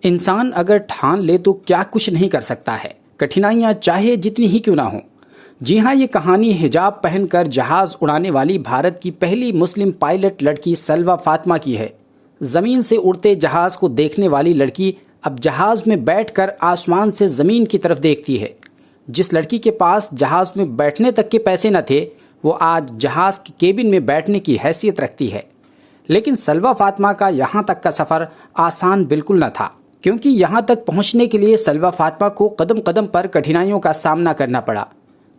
इंसान अगर ठान ले तो क्या कुछ नहीं कर सकता है, कठिनाइयाँ चाहे जितनी ही क्यों ना हों। जी हाँ, ये कहानी हिजाब पहनकर जहाज़ उड़ाने वाली भारत की पहली मुस्लिम पायलट लड़की सलवा फातिमा की है। ज़मीन से उड़ते जहाज़ को देखने वाली लड़की अब जहाज़ में बैठकर आसमान से ज़मीन की तरफ देखती है। जिस लड़की के पास जहाज़ में बैठने तक के पैसे न थे, वो आज जहाज़ की केबिन में बैठने की हैसियत रखती है। लेकिन सलवा फातिमा का यहाँ तक का सफ़र आसान बिल्कुल न था, क्योंकि यहाँ तक पहुँचने के लिए सलवा फातिमा को कदम कदम पर कठिनाइयों का सामना करना पड़ा,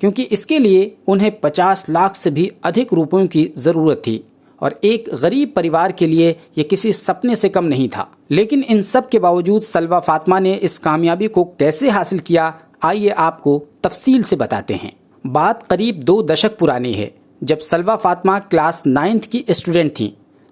क्योंकि इसके लिए उन्हें 50 लाख से भी अधिक रुपयों की ज़रूरत थी और एक गरीब परिवार के लिए ये किसी सपने से कम नहीं था। लेकिन इन सब के बावजूद सलवा फातिमा ने इस कामयाबी को कैसे हासिल किया, आइए आपको तफसील से बताते हैं। बात करीब 2 दशक पुरानी है, जब सलवा फातिमा क्लास 9th की स्टूडेंट थीं।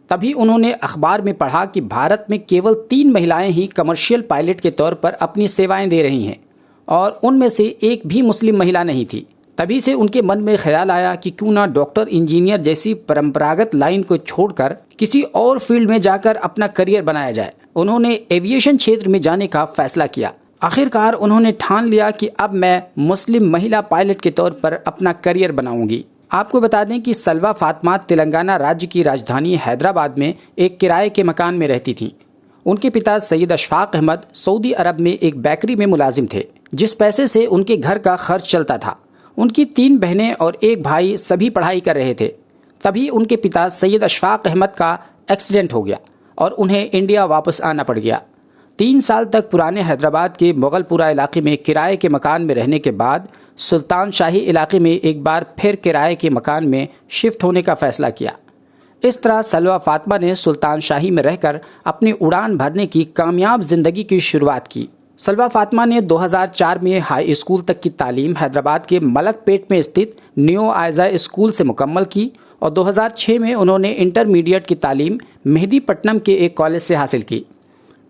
तभी उन्होंने अखबार में पढ़ा कि भारत में केवल 3 महिलाएं ही कमर्शियल पायलट के तौर पर अपनी सेवाएं दे रही हैं और उनमें से एक भी मुस्लिम महिला नहीं थी। तभी से उनके मन में ख्याल आया कि क्यों ना डॉक्टर, इंजीनियर जैसी परंपरागत लाइन को छोड़कर किसी और फील्ड में जाकर अपना करियर बनाया जाए। उन्होंने एविएशन क्षेत्र में जाने का फैसला किया। आखिरकार उन्होंने ठान लिया कि अब मैं मुस्लिम महिला पायलट के तौर पर अपना करियर बनाऊंगी। आपको बता दें कि सलवा फातिमा तेलंगाना राज्य की राजधानी हैदराबाद में एक किराए के मकान में रहती थीं। उनके पिता सैयद अशफाक अहमद सऊदी अरब में एक बेकरी में मुलाजिम थे, जिस पैसे से उनके घर का खर्च चलता था। उनकी 3 बहनें और एक भाई सभी पढ़ाई कर रहे थे। तभी उनके पिता सैयद अशफाक अहमद का एक्सीडेंट हो गया और उन्हें इंडिया वापस आना पड़ गया। 3 साल तक पुराने हैदराबाद के मुगलपुरा इलाके में किराए के मकान में रहने के बाद सुल्तान शाही इलाके में एक बार फिर किराए के मकान में शिफ्ट होने का फ़ैसला किया। इस तरह सलवा फातिमा ने सुल्तान शाही में रहकर अपनी उड़ान भरने की कामयाब ज़िंदगी की शुरुआत की। सलवा फातिमा ने 2004 में हाई स्कूल तक की तालीम हैदराबाद के मलकपेट में स्थित न्यू आयज़ा स्कूल से मुकम्मल की और 2006 में उन्होंने इंटरमीडिएट की तालीम मेहदीपट्टनम के एक कॉलेज से हासिल की।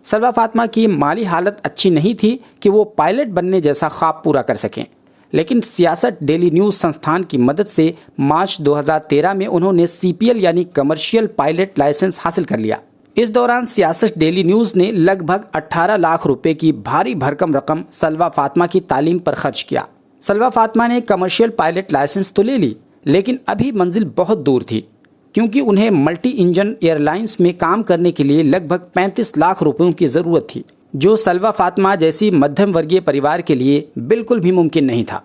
सलवा फातिमा की माली हालत अच्छी नहीं थी कि वो पायलट बनने जैसा ख्वाब पूरा कर सकें, लेकिन सियासत डेली न्यूज़ संस्थान की मदद से मार्च 2013 में उन्होंने CPL यानी कमर्शियल पायलट लाइसेंस हासिल कर लिया। इस दौरान सियासत डेली न्यूज़ ने लगभग 18 लाख रुपए की भारी भरकम रकम सलवा फातिमा की तालीम पर खर्च किया। सलवा फातिमा ने कमर्शियल पायलट लाइसेंस तो ले ली, लेकिन अभी मंजिल बहुत दूर थी, क्योंकि उन्हें मल्टी इंजन एयरलाइंस में काम करने के लिए लगभग 35 लाख रुपयों की ज़रूरत थी, जो सलवा फातिमा जैसी मध्यम वर्गीय परिवार के लिए बिल्कुल भी मुमकिन नहीं था।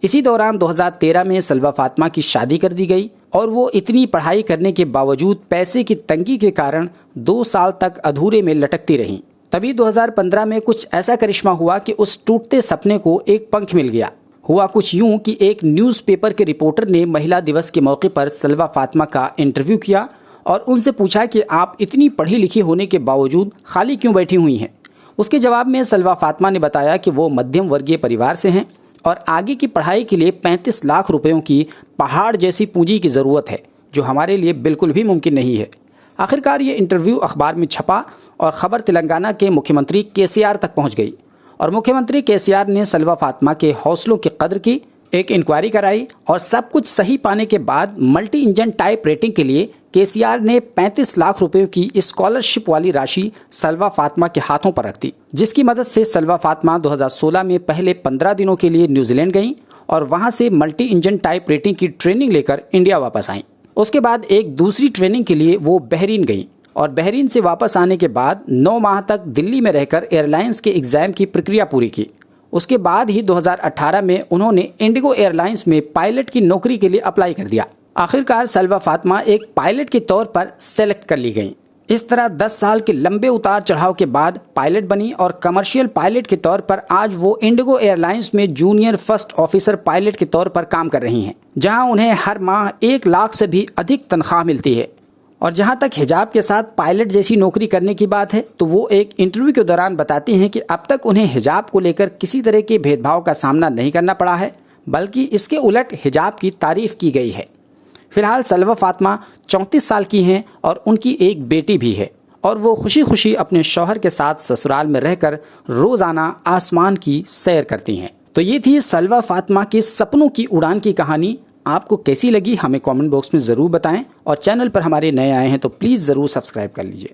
इसी दौरान 2013 में सलवा फातिमा की शादी कर दी गई और वो इतनी पढ़ाई करने के बावजूद पैसे की तंगी के कारण 2 साल तक अधूरे में लटकती रहीं। तभी 2015 में कुछ ऐसा करिश्मा हुआ कि उस टूटते सपने को एक पंख मिल गया। हुआ कुछ यूं कि एक न्यूज़पेपर के रिपोर्टर ने महिला दिवस के मौके पर सलवा फातिमा का इंटरव्यू किया और उनसे पूछा कि आप इतनी पढ़ी लिखी होने के बावजूद खाली क्यों बैठी हुई हैं। उसके जवाब में सलवा फातिमा ने बताया कि वो मध्यम वर्गीय परिवार से हैं और आगे की पढ़ाई के लिए 35 लाख रुपयों की पहाड़ जैसी पूंजी की ज़रूरत है, जो हमारे लिए बिल्कुल भी मुमकिन नहीं है। आखिरकार ये इंटरव्यू अखबार में छपा और ख़बर तेलंगाना के मुख्यमंत्री KCR तक पहुंच गई और मुख्यमंत्री KCR ने सलवा फातिमा के हौसलों की कदर की, एक इंक्वायरी कराई और सब कुछ सही पाने के बाद मल्टी इंजन टाइप रेटिंग के लिए KCR ने 35 लाख रुपयों की स्कॉलरशिप वाली राशि सलवा फातिमा के हाथों पर रख दी, जिसकी मदद से सलवा फातिमा 2016 में पहले 15 दिनों के लिए न्यूजीलैंड गईं और वहां से मल्टी इंजन टाइप रेटिंग की ट्रेनिंग लेकर इंडिया वापस आईं। उसके बाद एक दूसरी ट्रेनिंग के लिए वो बहरीन गईं और बहरीन से वापस आने के बाद 9 माह तक दिल्ली में रहकर एयरलाइंस के एग्ज़ाम की प्रक्रिया पूरी की। उसके बाद ही 2018 में उन्होंने इंडिगो एयरलाइंस में पायलट की नौकरी के लिए अप्लाई कर दिया। आखिरकार सलवा फातिमा एक पायलट के तौर पर सेलेक्ट कर ली गई। इस तरह 10 साल के लंबे उतार चढ़ाव के बाद पायलट बनी और कमर्शियल पायलट के तौर पर आज वो इंडिगो एयरलाइंस में जूनियर फर्स्ट ऑफिसर पायलट के तौर पर काम कर रही हैं, जहां उन्हें हर माह 1 लाख से भी अधिक तनख्वाह मिलती है। और जहां तक हिजाब के साथ पायलट जैसी नौकरी करने की बात है, तो वो एक इंटरव्यू के दौरान बताती हैं कि अब तक उन्हें हिजाब को लेकर किसी तरह के भेदभाव का सामना नहीं करना पड़ा है, बल्कि इसके उलट हिजाब की तारीफ की गई है। फिलहाल सलवा फातिमा 34 साल की हैं और उनकी एक बेटी भी है और वो खुशी खुशी अपने शौहर के साथ ससुराल में रहकर रोज़ाना आसमान की सैर करती हैं। तो ये थी सलवा फातिमा के सपनों की उड़ान की कहानी। आपको कैसी लगी हमें कमेंट बॉक्स में ज़रूर बताएं और चैनल पर हमारे नए आए हैं तो प्लीज़ ज़रूर सब्सक्राइब कर लीजिए।